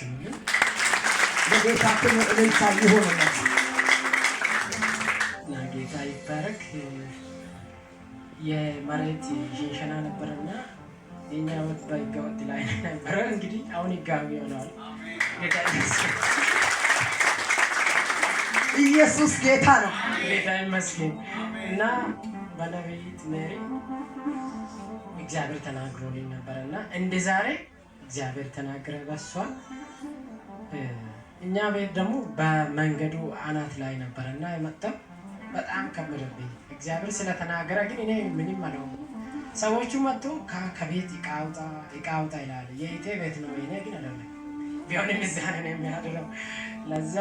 አመስግኑልኝ። ለጌታ ክብር እልልታ ይሁንለት። ጌታ ይባረክ። የመሬት ሽንሸና ነበርና የኛ ወጥ በህገወጥ ላይ ነበር። እንግዲህ አሁን ህጋዊ ሆኗል። ኢየሱስ ጌታ ነው። ጌታ ይመስገን። እና በነቢይት ሜሪ እግዚአብሔር ተናግሮልኝ ነበርና እንደ ዛሬ እግዚአብሔር ተናገረ በሷ። እኛ ቤት ደግሞ በመንገዱ አናት ላይ ነበርና የመጣው በጣም ከበደብኝ። እግዚአብሔር ስለተናገረ ግን እኔ ምንም አላውቅም። ሰዎቹ መጥቶ ከቤት እቃ አውጣ ይላል። የኢቴ ቤት ነው እኔ ግን አይደለም። ቢሆንም እዛ ነው የሚያድረው። ለዛ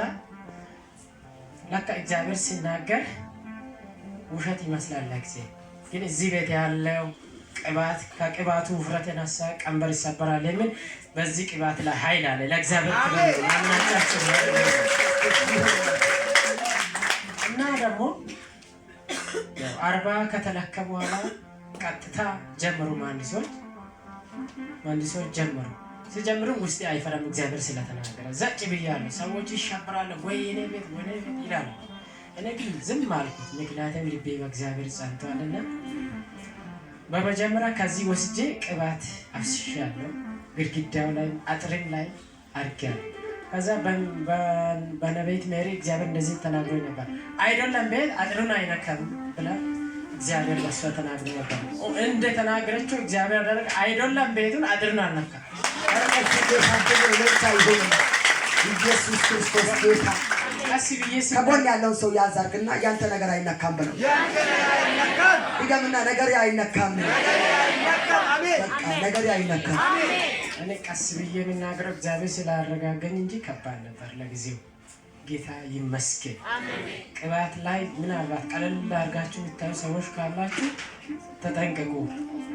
ለካ እግዚአብሔር ሲናገር ውሸት ይመስላል ለጊዜ። ግን እዚህ ቤት ያለው ቅባት ከቅባቱ ውፍረት የተነሳ ቀንበር ይሰበራል የሚል በዚህ ቅባት ላይ ኃይል አለ። ለእግዚአብሔር ማናጫቸው እና ደግሞ 40 ከተለከ በኋላ ቀጥታ ጀምሩ መሀንዲሶች ጀምሩ። ሲጀምሩ ውስጤ አይፈራም። እግዚአብሔር ስለተናገረ ዘጭ ብያለሁ። ሰዎች ይሻበራሉ ወይ እኔ ቤት ይላሉ። እኔ ግን ዝም አልኩት፣ ምክንያቱም ልቤ በእግዚአብሔር ጸንቷልና። በመጀመሪያ ከዚህ ወስጄ ቅባት አፍስሻለሁ። ግድግዳው ላይ አጥርም ላይ አድርጌያለሁ። ከዛ በነቢይት ሜሪ እግዚአብሔር እንደዚህ ተናግሮ ነበር። አይደለም ቤት አጥሩን አይነካም ብላ እግዚአብሔር በሷ ተናግሮ ነበር። እንደ ተናገረችው እግዚአብሔር አደረገ። አይደለም ቤቱን አጥሩን አልነካም። ኢየሱስ ክርስቶስ ጌታ። ከጎን ያለውን ሰው ያዛርግና ያንተ ነገር አይነካም ብለው ይገምና ነገር አይነካም። በቃ ነገር አይነካም። እኔ ቀስ ብዬ የምናገረው እግዚአብሔር ስላረጋገኝ እንጂ ከባድ ነበር ለጊዜው። ጌታ ይመስገን። ቅባት ላይ ምናልባት ቀለል አድርጋችሁ የምታዩ ሰዎች ካላችሁ ተጠንቀቁ።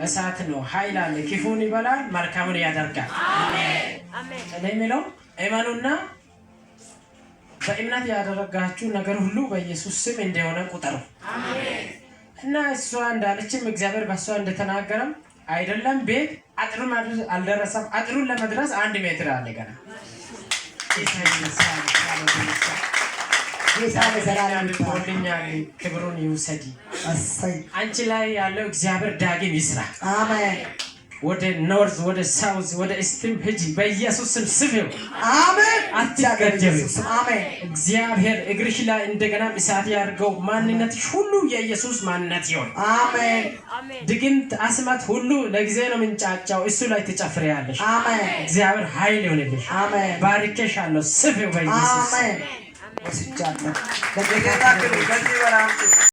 እሳት ነው፣ ኃይል አለ። ክፉን ይበላል፣ መልካሙን ያደርጋል። እኔ የሚለው እመኑና በእምነት ያደረጋችሁ ነገር ሁሉ በኢየሱስ ስም እንደሆነ ቁጠሩ። እና እሷ እንዳለችም እግዚአብሔር በእሷ እንደተናገረም አይደለም ቤት አጥሩን አልደረሰም። አጥሩን ለመድረስ 1 ሜትር አለ ገና። ጌታ ለዘላለም ይባርክልኛል። ክብሩን ይውሰድ። አንቺ ላይ ያለው እግዚአብሔር ዳግም ይስራ። አሜን። ወደ ኖርዝ፣ ወደ ሳውዝ፣ ወደ ኢስትም ሂጂ በኢየሱስ ስም ስፊው። አሜን። አትገደቢ። አሜን። እግዚአብሔር እግርሽ ላይ እንደገና እሳት ያድርገው። ማንነትሽ ሁሉ የኢየሱስ ማንነት ይሁን። አሜን። ድግምት አስማት ሁሉ ለጊዜ ነው ምንጫጫው፣ እሱ ላይ ትጨፍሪያለሽ። አሜን። እግዚአብሔር ኃይል ይሁንልሽ። አሜን። ባርኬሻለሁ። ስፊው በኢየሱስ አሜን። ወስጃለሁ። ለጌታ ክብር ከዚህ በላይ